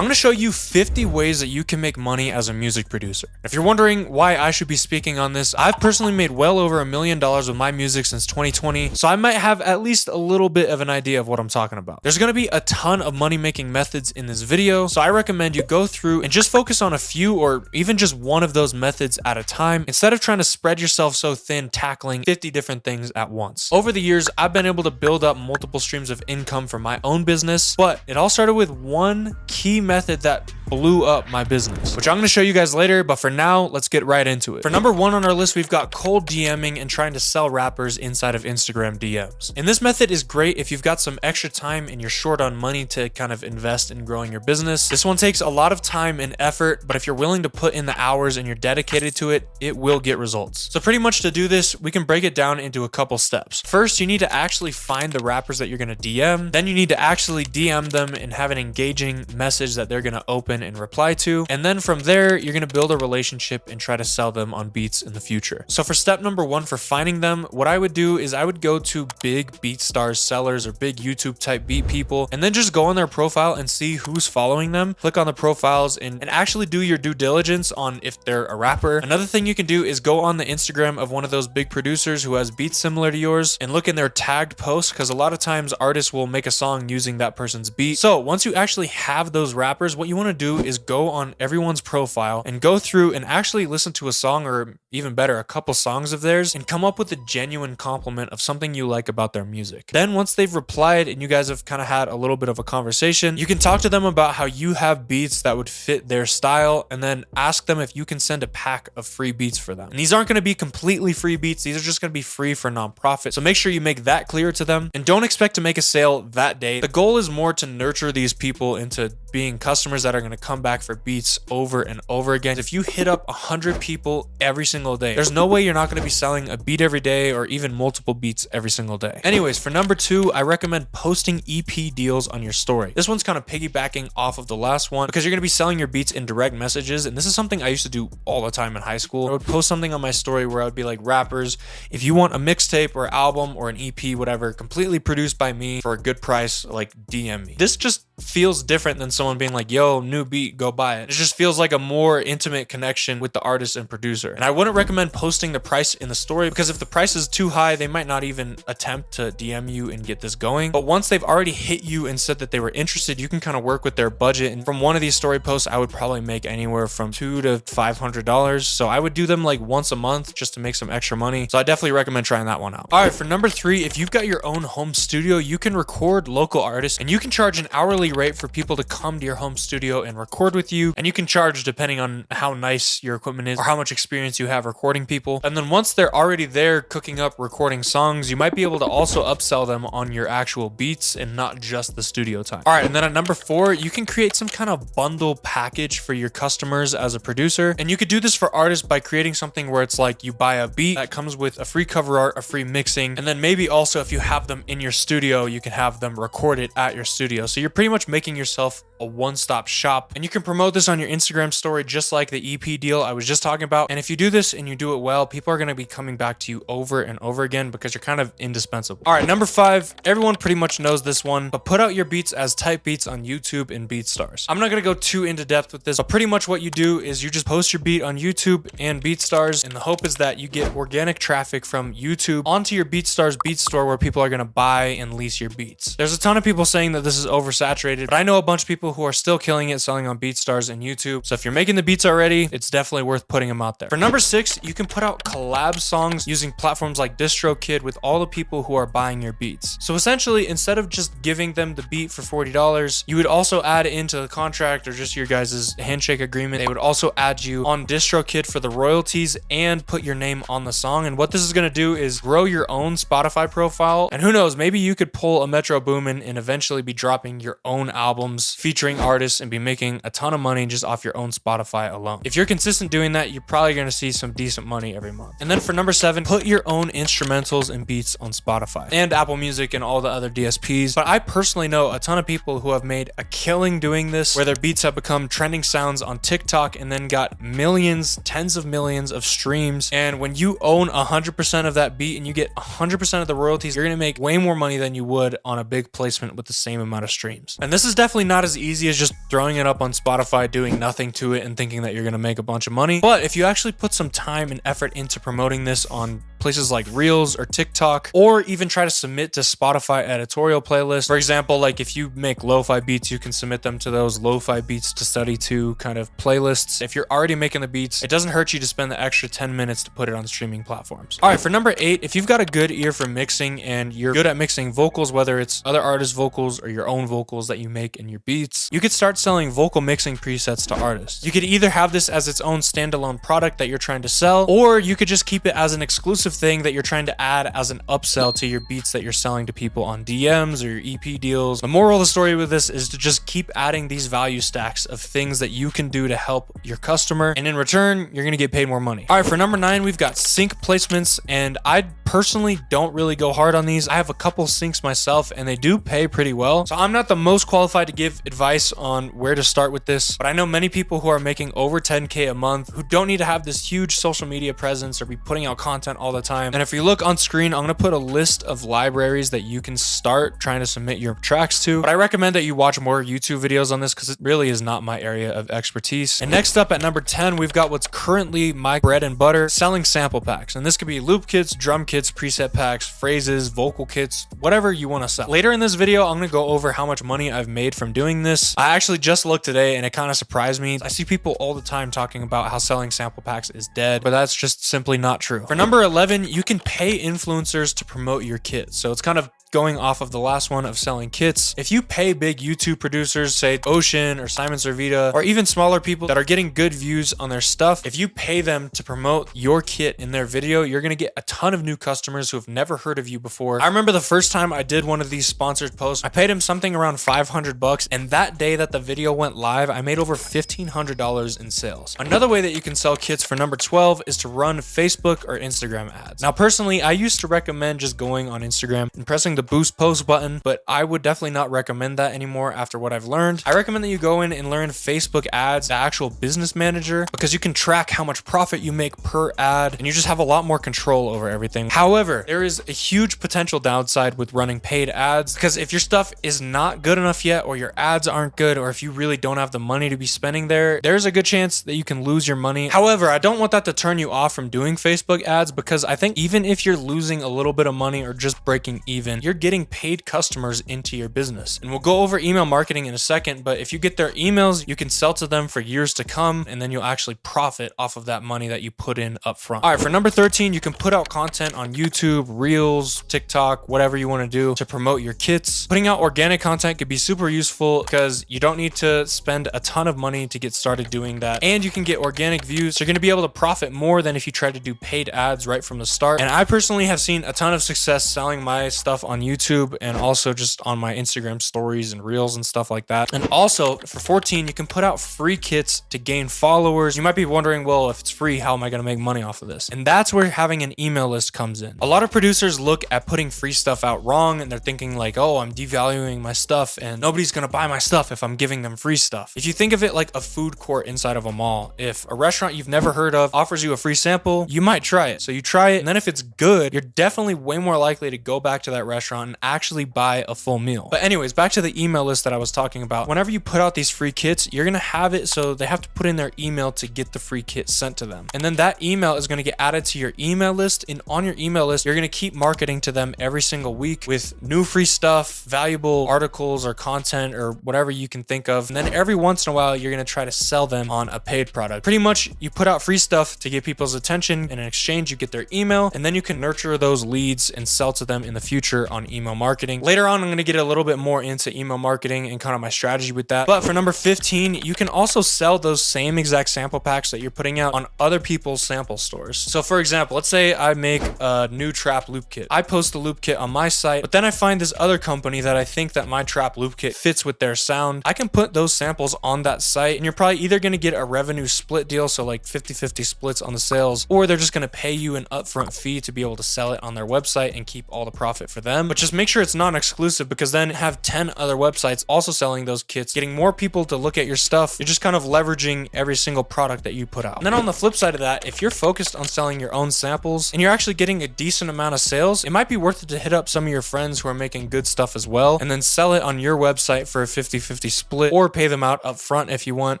I'm gonna show you 50 ways that you can make money as a music producer. If you're wondering why I should be speaking on this, I've personally made well over $1 million with my music since 2020, so I might have at least a little bit of an idea of what I'm talking about. There's gonna be a ton of money making methods in this video, so I recommend you go through and just focus on a few or even just one of those methods at a time instead of trying to spread yourself so thin tackling 50 different things at once. Over the years, I've been able to build up multiple streams of income from my own business, but it all started with one key method that blew up my business, which I'm going to show you guys later, but for now, let's get right into it. For number one on our list, we've got cold DMing and trying to sell rappers inside of Instagram DMs. And this method is great if you've got some extra time and you're short on money to kind of invest in growing your business. This one takes a lot of time and effort, but if you're willing to put in the hours and you're dedicated to it, it will get results. So pretty much to do this, we can break it down into a couple steps. First, you need to actually find the rappers that you're going to DM. Then you need to actually DM them and have an engaging message that they're going to open and reply to. And then from there, you're going to build a relationship and try to sell them on beats in the future. So for step number one, for finding them, what I would do is I would go to big BeatStars sellers or big YouTube type beat people, and then just go on their profile and see who's following them. Click on the profiles and actually do your due diligence on if they're a rapper. Another thing you can do is go on the Instagram of one of those big producers who has beats similar to yours and look in their tagged posts, because a lot of times artists will make a song using that person's beat. So once you actually have those rappers, what you want to do is go on everyone's profile and go through and actually listen to a song, or even better, a couple songs of theirs, and come up with a genuine compliment of something you like about their music. Then once they've replied and you guys have kind of had a little bit of a conversation, you can talk to them about how you have beats that would fit their style, and then ask them if you can send a pack of free beats for them. And these aren't going to be completely free beats. These are just going to be free for nonprofit. So make sure you make that clear to them, and don't expect to make a sale that day. The goal is more to nurture these people into being customers that are going to come back for beats over and over again. If you hit up 100 people every single day, there's no way you're not going to be selling a beat every day or even multiple beats every single day. Anyways, for number two, I recommend posting EP deals on your story. This one's kind of piggybacking off of the last one because you're going to be selling your beats in direct messages. And this is something I used to do all the time in high school. I would post something on my story where I would be like, rappers, if you want a mixtape or album or an EP, whatever, completely produced by me for a good price, like DM me. This just feels different than someone being like, yo, new beat, go buy it. It just feels like a more intimate connection with the artist and producer. And I wouldn't recommend posting the price in the story, because if the price is too high, they might not even attempt to DM you and get this going. But once they've already hit you and said that they were interested, you can kind of work with their budget. And from one of these story posts, I would probably make anywhere from $200 to $500. So I would do them like once a month just to make some extra money. So I definitely recommend trying that one out. All right, for number three, if you've got your own home studio, you can record local artists and you can charge an hourly rate for people to come to your home studio and record with you. And you can charge depending on how nice your equipment is or how much experience you have recording people. And then once they're already there cooking up recording songs, you might be able to also upsell them on your actual beats and not just the studio time. All right, and then at number four, you can create some kind of bundle package for your customers as a producer. And you could do this for artists by creating something where it's like you buy a beat that comes with a free cover art, a free mixing, and then maybe also if you have them in your studio, you can have them record it at your studio. So you're pretty much making yourself a one-stop shop, and you can promote this on your Instagram story just like the EP deal I was just talking about. And if you do this and you do it well, people are going to be coming back to you over and over again because you're kind of indispensable. All right, number five, everyone pretty much knows this one, but put out your beats as type beats on YouTube and BeatStars. I'm not going to go too into depth with this, but pretty much what you do is you just post your beat on YouTube and BeatStars, and the hope is that you get organic traffic from YouTube onto your BeatStars beat store where people are going to buy and lease your beats. There's a ton of people saying that this is oversaturated, but I know a bunch of people who are still killing it selling on BeatStars and YouTube. So if you're making the beats already, it's definitely worth putting them out there. For number six, you can put out collab songs using platforms like DistroKid with all the people who are buying your beats. So essentially, instead of just giving them the beat for $40, you would also add into the contract or just your guys' handshake agreement. They would also add you on DistroKid for the royalties and put your name on the song. And what this is going to do is grow your own Spotify profile. And who knows, maybe you could pull a Metro Boomin and eventually be dropping your own albums featuring artists and be making a ton of money just off your own Spotify alone. If you're consistent doing that, you're probably going to see some decent money every month. And then for number seven, put your own instrumentals and beats on Spotify and Apple Music and all the other DSPs. But I personally know a ton of people who have made a killing doing this, where their beats have become trending sounds on TikTok and then got millions, tens of millions of streams. And when you own 100% of that beat and you get 100% of the royalties, you're going to make way more money than you would on a big placement with the same amount of streams. And this is definitely not as easy easy as just throwing it up on Spotify, doing nothing to it, and thinking that you're gonna make a bunch of money. But if you actually put some time and effort into promoting this on places like Reels or TikTok, or even try to submit to Spotify editorial playlists. For example, like if you make lo-fi beats, you can submit them to those lo-fi beats to study to kind of playlists. If you're already making the beats, it doesn't hurt you to spend the extra 10 minutes to put it on streaming platforms. All right, for number 8, if you've got a good ear for mixing and you're good at mixing vocals, whether it's other artists' vocals or your own vocals that you make in your beats, you could start selling vocal mixing presets to artists. You could either have this as its own standalone product that you're trying to sell, or you could just keep it as an exclusive thing that you're trying to add as an upsell to your beats that you're selling to people on DMs or your EP deals. The moral of the story with this is to just keep adding these value stacks of things that you can do to help your customer, and in return, you're gonna get paid more money. All right, for number 9, we've got sync placements, and I personally don't really go hard on these. I have a couple syncs myself, and they do pay pretty well. So I'm not the most qualified to give advice on where to start with this, but I know many people who are making over 10K a month who don't need to have this huge social media presence or be putting out content all the time. And if you look on screen, I'm gonna put a list of libraries that you can start trying to submit your tracks to. But I recommend that you watch more YouTube videos on this because it really is not my area of expertise. And next up at number 10, we've got what's currently my bread and butter, selling sample packs. And this could be loop kits, drum kits, preset packs, phrases, vocal kits, whatever you want to sell. Later in this video, I'm gonna go over how much money I've made from doing this. I actually just looked today and it kind of surprised me. I see people all the time talking about how selling sample packs is dead, but that's just simply not true. For number 11, you can pay influencers to promote your kit. So it's kind of going off of the last one of selling kits. If you pay big YouTube producers, say Ocean or Simon Servita, or even smaller people that are getting good views on their stuff, if you pay them to promote your kit in their video, you're gonna get a ton of new customers who have never heard of you before. I remember the first time I did one of these sponsored posts, I paid him something around 500 bucks, and that day that the video went live, I made over $1,500 in sales. Another way that you can sell kits for number 12 is to run Facebook or Instagram ads. Now, personally, I used to recommend just going on Instagram and pressing the boost post button, but I would definitely not recommend that anymore after what I've learned. I recommend that you go in and learn Facebook ads, the actual business manager, because you can track how much profit you make per ad, and you just have a lot more control over everything. However, there is a huge potential downside with running paid ads, because if your stuff is not good enough yet, or your ads aren't good, or if you really don't have the money to be spending there's a good chance that you can lose your money. However, I don't want that to turn you off from doing Facebook ads, because I think even if you're losing a little bit of money or just breaking even, you're getting paid customers into your business. And we'll go over email marketing in a second, but if you get their emails, you can sell to them for years to come, and then you'll actually profit off of that money that you put in up front. All right, for number 13, you can put out content on YouTube, Reels, TikTok, whatever you want to do to promote your kits. Putting out organic content could be super useful because you don't need to spend a ton of money to get started doing that, and you can get organic views, so you're going to be able to profit more than if you try to do paid ads right from the start. And I personally have seen a ton of success selling my stuff on YouTube and also just on my Instagram stories and Reels and stuff like that. And also for 14, you can put out free kits to gain followers. You might be wondering, well, if it's free, how am I going to make money off of this? And that's where having an email list comes in. A lot of producers look at putting free stuff out wrong, and they're thinking like, oh, I'm devaluing my stuff and nobody's going to buy my stuff if I'm giving them free stuff. If you think of it like a food court inside of a mall, if a restaurant you've never heard of offers you a free sample, you might try it. So you try it, and then if it's good, you're definitely way more likely to go back to that restaurant and actually buy a full meal. But anyways, back to the email list that I was talking about. Whenever you put out these free kits, you're gonna have it so they have to put in their email to get the free kit sent to them. And then that email is gonna get added to your email list, and on your email list, you're gonna keep marketing to them every single week with new free stuff, valuable articles or content or whatever you can think of. And then every once in a while, you're gonna try to sell them on a paid product. Pretty much, you put out free stuff to get people's attention, and in exchange, you get their email, and then you can nurture those leads and sell to them in the future on email marketing. Later on, I'm going to get a little bit more into email marketing and kind of my strategy with that. But for number 15, you can also sell those same exact sample packs that you're putting out on other people's sample stores. So for example, let's say I make a new trap loop kit. I post the loop kit on my site, but then I find this other company that I think that my trap loop kit fits with their sound. I can put those samples on that site, and you're probably either going to get a revenue split deal, so like 50-50 splits on the sales, or they're just going to pay you an upfront fee to be able to sell it on their website and keep all the profit for them. but just make sure it's non-exclusive, because then have 10 other websites also selling those kits, getting more people to look at your stuff. You're just kind of leveraging every single product that you put out. And then on the flip side of that, if you're focused on selling your own samples and you're actually getting a decent amount of sales, it might be worth it to hit up some of your friends who are making good stuff as well, and then sell it on your website for a 50-50 split, or pay them out up front if you want.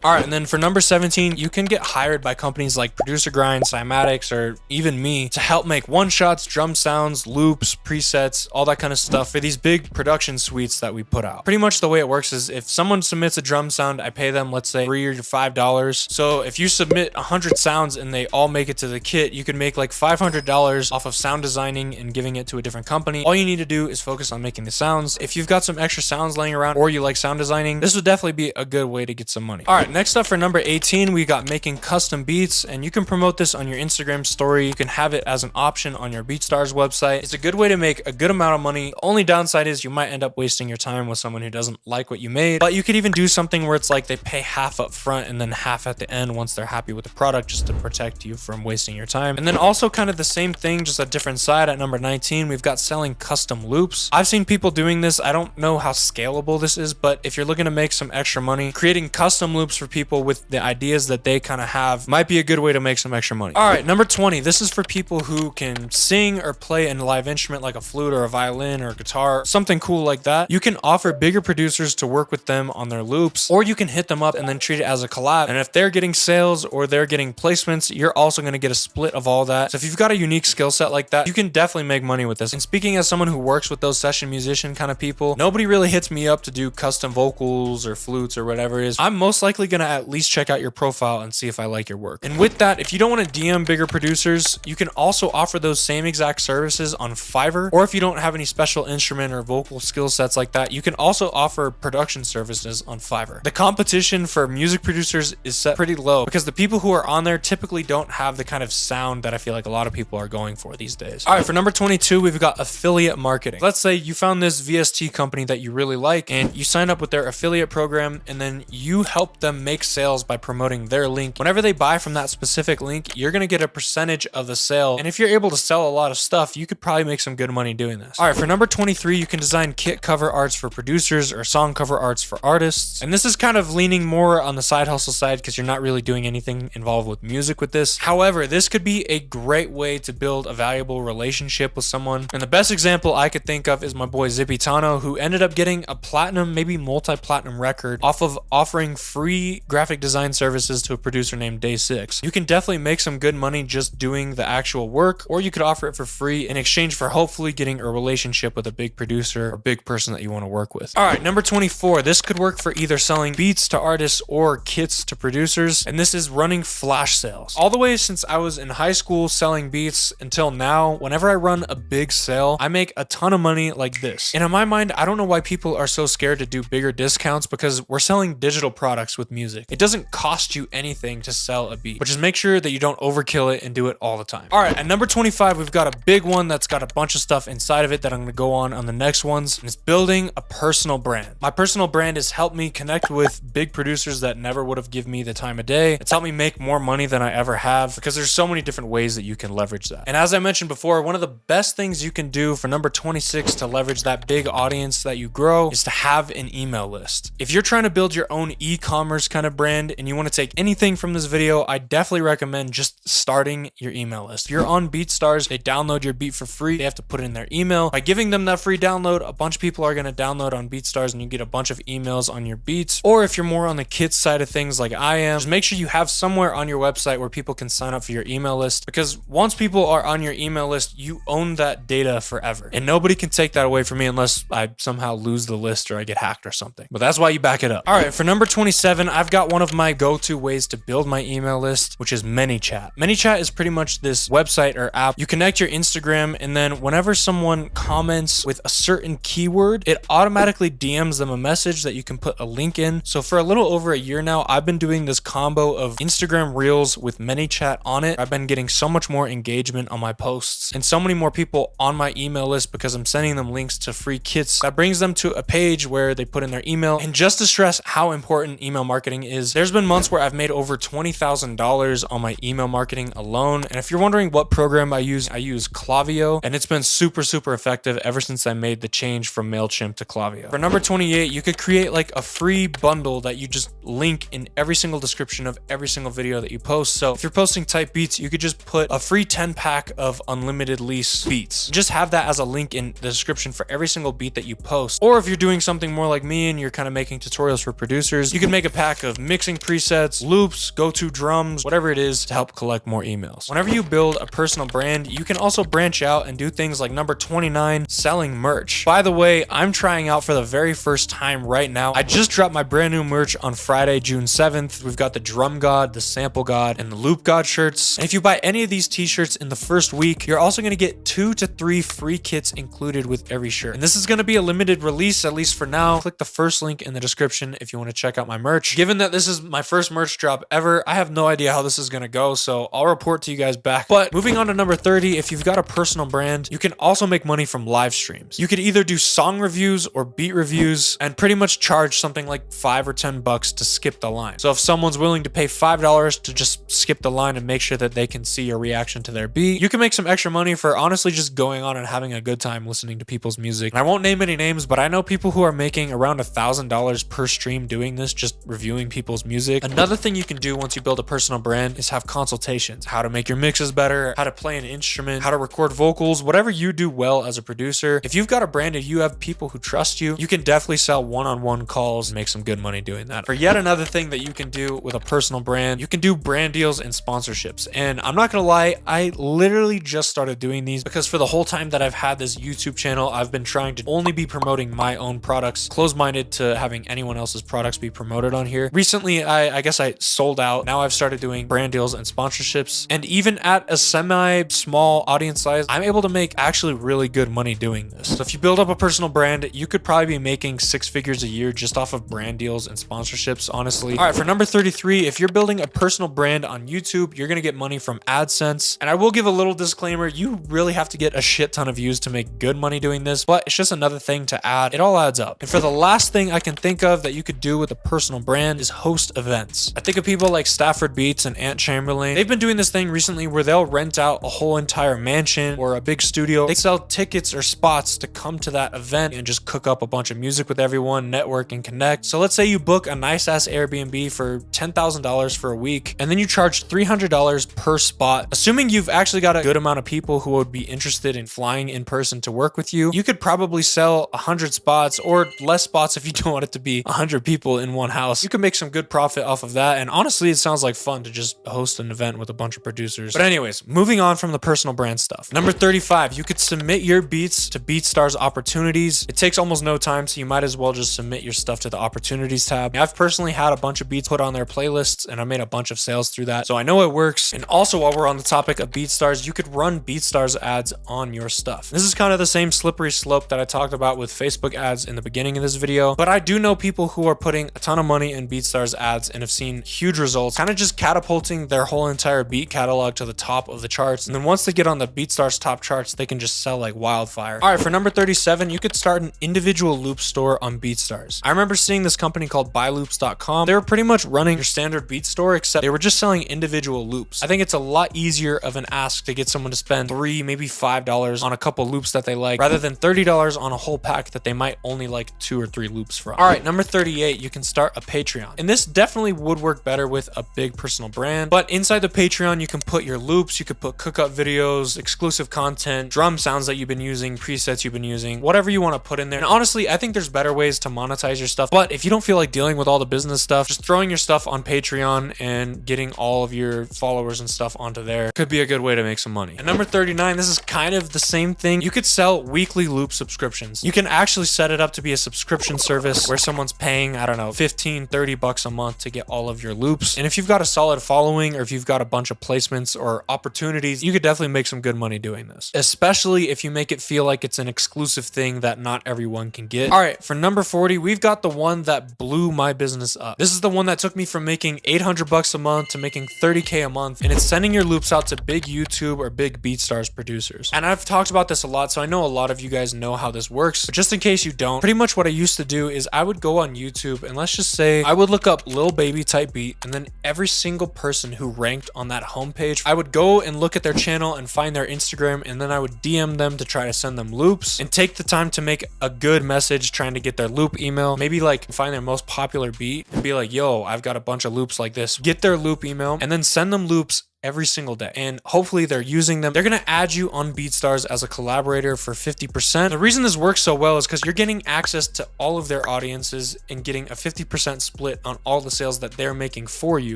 All right, and then for number 17, you can get hired by companies like Producer Grind, Cymatics, or even me to help make one-shots, drum sounds, loops, presets, all that kind of stuff for these big production suites that we put out. Pretty much the way it works is if someone submits a drum sound, I pay them, let's say, $3 or $5. So if you submit 100 sounds and they all make it to the kit, you can make like $500 off of sound designing and giving it to a different company. All you need to do is focus on making the sounds. If you've got some extra sounds laying around, or you like sound designing, this would definitely be a good way to get some money. All right, next up for number 18, we got making custom beats, and you can promote this on your Instagram story. You can have it as an option on your BeatStars website. It's a good way to make a good amount of money. The only downside is you might end up wasting your time with someone who doesn't like what you made, but you could even do something where it's like they pay half up front and then half at the end once they're happy with the product, just to protect you from wasting your time. And then also kind of the same thing, just a different side. At number 19, we've got selling custom loops. I've seen people doing this. I don't know how scalable this is, but if you're looking to make some extra money, creating custom loops for people with the ideas that they kind of have might be a good way to make some extra money. All right, number 20, this is for people who can sing or play a live instrument like a flute or a violin or a guitar, something cool like that. You can offer bigger producers to work with them on their loops, or you can hit them up and then treat it as a collab. And if they're getting sales or they're getting placements, you're also going to get a split of all that. So if you've got a unique skill set like that, you can definitely make money with this. And speaking as someone who works with those session musician kind of people, nobody really hits me up to do custom vocals or flutes or whatever it is. I'm most likely going to at least check out your profile and see if I like your work. And with that, if you don't want to DM bigger producers, you can also offer those same exact services on Fiverr. Or if you don't have any special instrument or vocal skill sets like that, you can also offer production services on Fiverr. The competition for music producers is set pretty low because the people who are on there typically don't have the kind of sound that I feel like a lot of people are going for these days. All right, for number 22, we've got affiliate marketing. Let's say you found this VST company that you really like and you sign up with their affiliate program, and then you help them make sales by promoting their link. Whenever they buy from that specific link, you're going to get a percentage of the sale. And if you're able to sell a lot of stuff, you could probably make some good money doing this. All right, for number 23, you can design kit cover arts for producers or song cover arts for artists. And this is kind of leaning more on the side hustle side because you're not really doing anything involved with music with this. However, this could be a great way to build a valuable relationship with someone. And the best example I could think of is my boy Zippy Tano, who ended up getting a platinum, maybe multi-platinum record off of offering free graphic design services to a producer named Day 6. You can definitely make some good money just doing the actual work, or you could offer it for free in exchange for hopefully getting a relationship with a big producer or big person that you want to work with. All right, number 24, this could work for either selling beats to artists or kits to producers, and this is running flash sales. All the way since I was in high school selling beats until now, whenever I run a big sale, I make a ton of money like this. And in my mind, I don't know why people are so scared to do bigger discounts, because we're selling digital products with music. It doesn't cost you anything to sell a beat, but just make sure that you don't overkill it and do it all the time. All right, at number 25, we've got a big one that's got a bunch of stuff inside of it that I'm going to go on the next ones, and it's building a personal brand. My personal brand has helped me connect with big producers that never would have given me the time of day. It's helped me make more money than I ever have, because there's so many different ways that you can leverage that. And as I mentioned before, one of the best things you can do for number 26 to leverage that big audience that you grow is to have an email list. If you're trying to build your own e-commerce kind of brand and you want to take anything from this video, I definitely recommend just starting your email list. If you're on BeatStars, they download your beat for free. They have to put it in their email. By giving them that free download, a bunch of people are going to download on BeatStars and you get a bunch of emails on your beats. Or if you're more on the kit side of things like I am, just make sure you have somewhere on your website where people can sign up for your email list, because once people are on your email list, you own that data forever. And nobody can take that away from me unless I somehow lose the list or I get hacked or something. But that's why you back it up. All right, for number 27, I've got one of my go-to ways to build my email list, which is ManyChat. ManyChat is pretty much this website or app. You connect your Instagram, and then whenever someone comments with a certain keyword, it automatically DMs them a message that you can put a link in. So for a little over a year now, I've been doing this combo of Instagram Reels with ManyChat on it. I've been getting so much more engagement on my posts and so many more people on my email list because I'm sending them links to free kits that brings them to a page where they put in their email. And just to stress how important email marketing is, there's been months where I've made over $20,000 on my email marketing alone. And if you're wondering what program I use Klaviyo, and it's been super effective. effective ever since I made the change from MailChimp to Klaviyo. For number 28, you could create like a free bundle that you just link in every single description of every single video that you post. So if you're posting type beats, you could just put a free 10-pack of unlimited lease beats. Just have that as a link in the description for every single beat that you post. Or if you're doing something more like me and you're kind of making tutorials for producers, you can make a pack of mixing presets, loops, go-to drums, whatever it is to help collect more emails. Whenever you build a personal brand, you can also branch out and do things like number 29, selling merch. By the way, I'm trying out for the very first time right now. I just dropped my brand new merch on Friday, June 7th. We've got the Drum God, the Sample God, and the Loop God shirts. And if you buy any of these t-shirts in the first week, you're also going to get 2 to 3 free kits included with every shirt. And this is going to be a limited release, at least for now. Click the first link in the description if you want to check out my merch. Given that this is my first merch drop ever, I have no idea how this is going to go, so I'll report to you guys back. But moving on to number 30, if you've got a personal brand, you can also make money from live streams. You could either do song reviews or beat reviews and pretty much charge something like $5 or $10 to skip the line. So if someone's willing to pay $5 to just skip the line and make sure that they can see your reaction to their beat, you can make some extra money for honestly just going on and having a good time listening to people's music. And I won't name any names, but I know people who are making around $1,000 per stream doing this, just reviewing people's music. Another thing you can do once you build a personal brand is have consultations. How to make your mixes better, how to play an instrument, how to record vocals, whatever you do well as a producer. If you've got a brand and you have people who trust you, you can definitely sell one-on-one calls and make some good money doing that. For yet another thing that you can do with a personal brand, you can do brand deals and sponsorships. And I'm not gonna lie, I literally just started doing these because for the whole time that I've had this YouTube channel, I've been trying to only be promoting my own products, closed-minded to having anyone else's products be promoted on here. Recently, I guess I sold out. Now I've started doing brand deals and sponsorships. And even at a semi-small audience size, I'm able to make actually really good money doing this. So if you build up a personal brand, you could probably be making 6 figures a year just off of brand deals and sponsorships, honestly. All right, for number 33, if you're building a personal brand on YouTube, you're gonna get money from AdSense. And I will give a little disclaimer, you really have to get a shit ton of views to make good money doing this, but it's just another thing to add. It all adds up. And for the last thing I can think of that you could do with a personal brand is host events. I think of people like Stafford Beats and Ant Chamberlain. They've been doing this thing recently where they'll rent out a whole entire mansion or a big studio. They sell tickets or spots to come to that event and just cook up a bunch of music with everyone, network and connect. So let's say you book a nice ass Airbnb for $10,000 for a week, and then you charge $300 per spot. Assuming you've actually got a good amount of people who would be interested in flying in person to work with you, you could probably sell 100 spots or less spots if you don't want it to be 100 people in one house. You can make some good profit off of that. And honestly, it sounds like fun to just host an event with a bunch of producers. But anyways, moving on from the personal brand stuff. Number 35, you could submit your beats to BeatStars opportunities. It takes almost no time, so you might as well just submit your stuff to the opportunities tab. I've personally had a bunch of beats put on their playlists and I made a bunch of sales through that. So I know it works. And also while we're on the topic of BeatStars, you could run BeatStars ads on your stuff. This is kind of the same slippery slope that I talked about with Facebook ads in the beginning of this video, but I do know people who are putting a ton of money in BeatStars ads and have seen huge results, kind of just catapulting their whole entire beat catalog to the top of the charts. And then once they get on the BeatStars top charts, they can just sell like wildfire. All right, for number 37, you could start an individual loop store on BeatStars. I remember seeing this company called buyloops.com. They were pretty much running your standard beat store, except they were just selling individual loops. I think it's a lot easier of an ask to get someone to spend $3, maybe $5 on a couple loops that they like, rather than $30 on a whole pack that they might only like 2 or 3 loops from. All right, number 38, you can start a Patreon. And this definitely would work better with a big personal brand, but inside the Patreon, you can put your loops, you could put cookup videos, exclusive content, drum sounds that you've been using, presets you've been using, whatever you want to put in there. And honestly, I think there's better ways to monetize your stuff, but if you don't feel like dealing with all the business stuff, just throwing your stuff on Patreon and getting all of your followers and stuff onto there could be a good way to make some money. And number 39, this is kind of the same thing. You could sell weekly loop subscriptions. You can actually set it up to be a subscription service where someone's paying, I don't know, 15, 30 bucks a month to get all of your loops. And if you've got a solid following or if you've got a bunch of placements or opportunities, you could definitely make some good money doing this, especially if you make it feel like it's an exclusive thing that not everyone can get. All right, for number 40, we've got the one that blew my business up. This is the one that took me from making 800 bucks a month to making 30K a month, and it's sending your loops out to big YouTube or big BeatStars producers. And I've talked about this a lot, so I know a lot of you guys know how this works, but just in case you don't, pretty much what I used to do is I would go on YouTube and let's just say I would look up Lil Baby type beat, and then every single person who ranked on that homepage, I would go and look at their channel and find their Instagram, and then I would DM them to try try to send them loops, and take the time to make a good message trying to get their loop email. Maybe like find their most popular beat and be like, yo, I've got a bunch of loops like this. Get their loop email and then send them loops every single day, and hopefully they're using them. They're gonna add you on BeatStars as a collaborator for 50%. The reason this works so well is because you're getting access to all of their audiences and getting a 50% split on all the sales that they're making for you.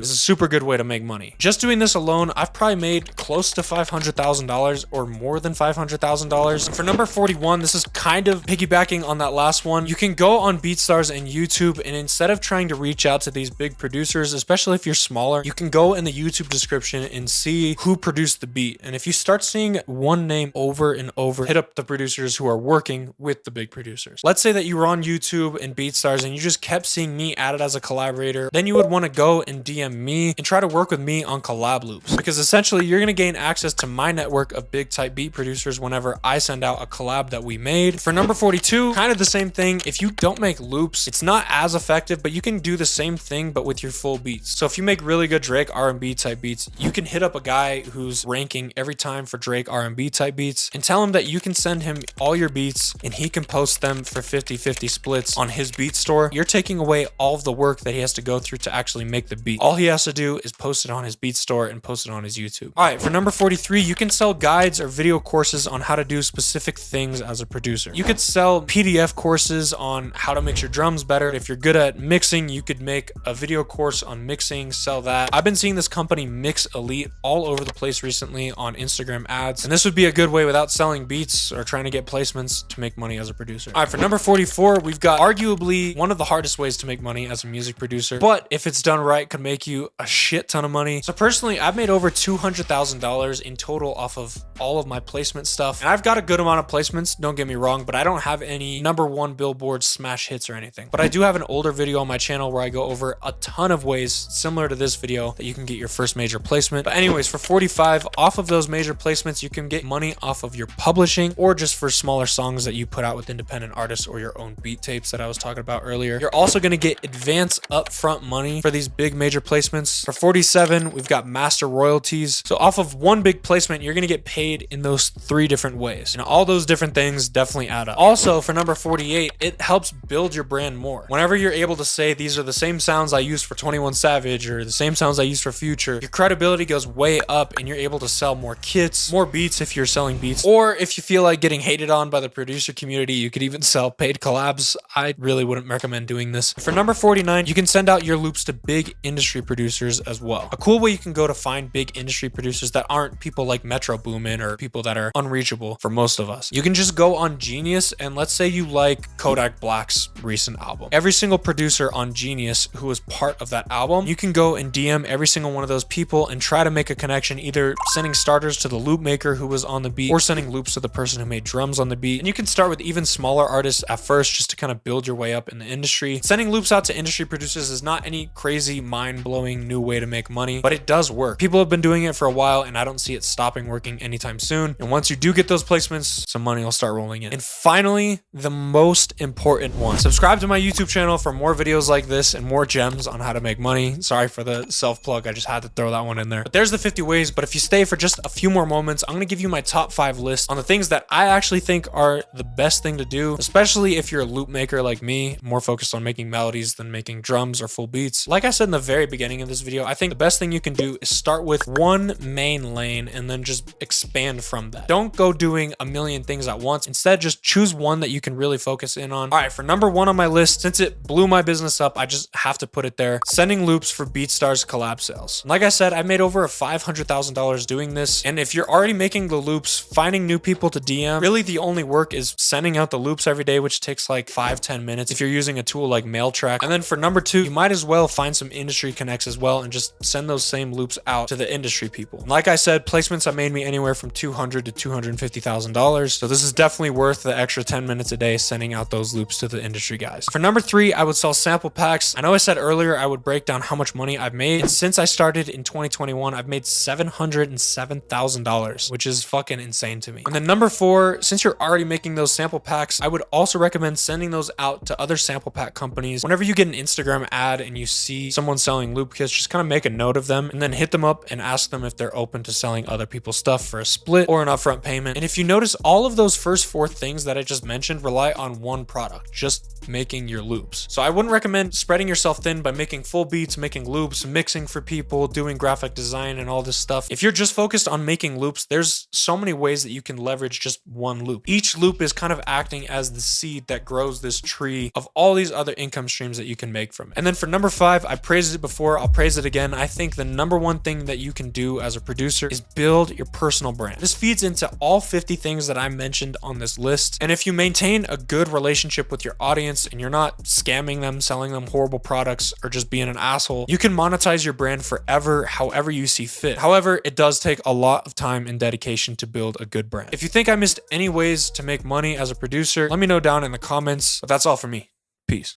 This is a super good way to make money. Just doing this alone, I've probably made close to $500,000 or more than $500,000. For number 41, this is kind of piggybacking on that last one. You can go on BeatStars and YouTube, and instead of trying to reach out to these big producers, especially if you're smaller, you can go in the YouTube description and see who produced the beat. And if you start seeing one name over and over, hit up the producers who are working with the big producers. Let's say that you were on YouTube and BeatStars and you just kept seeing me added as a collaborator. Then you would want to go and DM me and try to work with me on collab loops, because essentially you're going to gain access to my network of big type beat producers whenever I send out a collab that we made. For number 42, kind of the same thing. If you don't make loops, it's not as effective, but you can do the same thing but with your full beats. So if you make really good Drake R&B type beats, you can hit up a guy who's ranking every time for Drake R&B type beats and tell him that you can send him all your beats and he can post them for 50-50 splits on his beat store. You're taking away all of the work that he has to go through to actually make the beat. All he has to do is post it on his beat store and post it on his YouTube. All right, for number 43, you can sell guides or video courses on how to do specific things as a producer. You could sell PDF courses on how to mix your drums better. If you're good at mixing, you could make a video course on mixing, sell that. I've been seeing this company Mix Elite all over the place recently on Instagram ads, and this would be a good way without selling beats or trying to get placements to make money as a producer. All right, for number 44, we've got arguably one of the hardest ways to make money as a music producer, but if it's done right, could make you a shit ton of money. So personally, I've made over $200,000 in total off of all of my placement stuff, and I've got a good amount of placements, don't get me wrong, but I don't have any #1 Billboard smash hits or anything. But I do have an older video on my channel where I go over a ton of ways similar to this video that you can get your first major placement. But anyways, for 45, off of those major placements, you can get money off of your publishing or just for smaller songs that you put out with independent artists or your own beat tapes that I was talking about earlier. You're also going to get advance upfront money for these big major placements. For 47, we've got master royalties. So off of one big placement, you're going to get paid in those 3 different ways. And all those different things definitely add up. Also, for number 48, it helps build your brand more. Whenever you're able to say these are the same sounds I used for 21 Savage or the same sounds I used for Future, your credibility goes way up and you're able to sell more kits, more beats if you're selling beats, or if you feel like getting hated on by the producer community, you could even sell paid collabs. I really wouldn't recommend doing this. For number 49, you can send out your loops to big industry producers as well. A cool way you can go to find big industry producers that aren't people like Metro Boomin or people that are unreachable for most of us. You can just go on Genius, and let's say you like Kodak Black's recent album. Every single producer on Genius who was part of that album, you can go and DM every single one of those people and try to make a connection, either sending starters to the loop maker who was on the beat or sending loops to the person who made drums on the beat. And you can start with even smaller artists at first just to kind of build your way up in the industry. Sending loops out to industry producers is not any crazy mind-blowing new way to make money, but it does work. People have been doing it for a while and I don't see it stopping working anytime soon. And once you do get those placements, some money will start rolling in. And finally, the most important one. Subscribe to my YouTube channel for more videos like this and more gems on how to make money. Sorry for the self-plug, I just had to throw that one in there. But there's the 50 ways, but if you stay for just a few more moments, I'm gonna give you my top 5 list on the things that I actually think are the best thing to do, especially if you're a loop maker like me, more focused on making melodies than making drums or full beats. Like I said in the very beginning of this video, I think the best thing you can do is start with one main lane and then just expand from that. Don't go doing a million things at once. Instead, just choose one that you can really focus in on. All right, for number 1 on my list, since it blew my business up, I just have to put it there. Sending loops for BeatStars collab sales. Like I said, I made over $500,000 doing this. And if you're already making the loops, finding new people to DM, really the only work is sending out the loops every day, which takes like 5-10 minutes if you're using a tool like MailTrack. And then for number 2, you might as well find some industry connects as well and just send those same loops out to the industry people. And like I said, placements have made me anywhere from $200,000 to $250,000. So this is definitely worth the extra 10 minutes a day sending out those loops to the industry guys. For number 3, I would sell sample packs. I know I said earlier I would break down how much money I've made. And since I started in 2021, 2021, I've made $707,000, which is fucking insane to me. And then number 4, since you're already making those sample packs, I would also recommend sending those out to other sample pack companies. Whenever you get an Instagram ad and you see someone selling loop kits, just kind of make a note of them and then hit them up and ask them if they're open to selling other people's stuff for a split or an upfront payment. And if you notice, all of those first 4 things that I just mentioned rely on one product, just making your loops. So I wouldn't recommend spreading yourself thin by making full beats, making loops, mixing for people, doing graphic design and all this stuff. If you're just focused on making loops, there's so many ways that you can leverage just one loop. Each loop is kind of acting as the seed that grows this tree of all these other income streams that you can make from it. And then for number 5, I praised it before, I'll praise it again. I think the number one thing that you can do as a producer is build your personal brand. This feeds into all 50 things that I mentioned on this list. And if you maintain a good relationship with your audience and you're not scamming them, selling them horrible products, or just being an asshole, you can monetize your brand forever, however you see fit. However, it does take a lot of time and dedication to build a good brand. If you think I missed any ways to make money as a producer, let me know down in the comments. But that's all for me. Peace.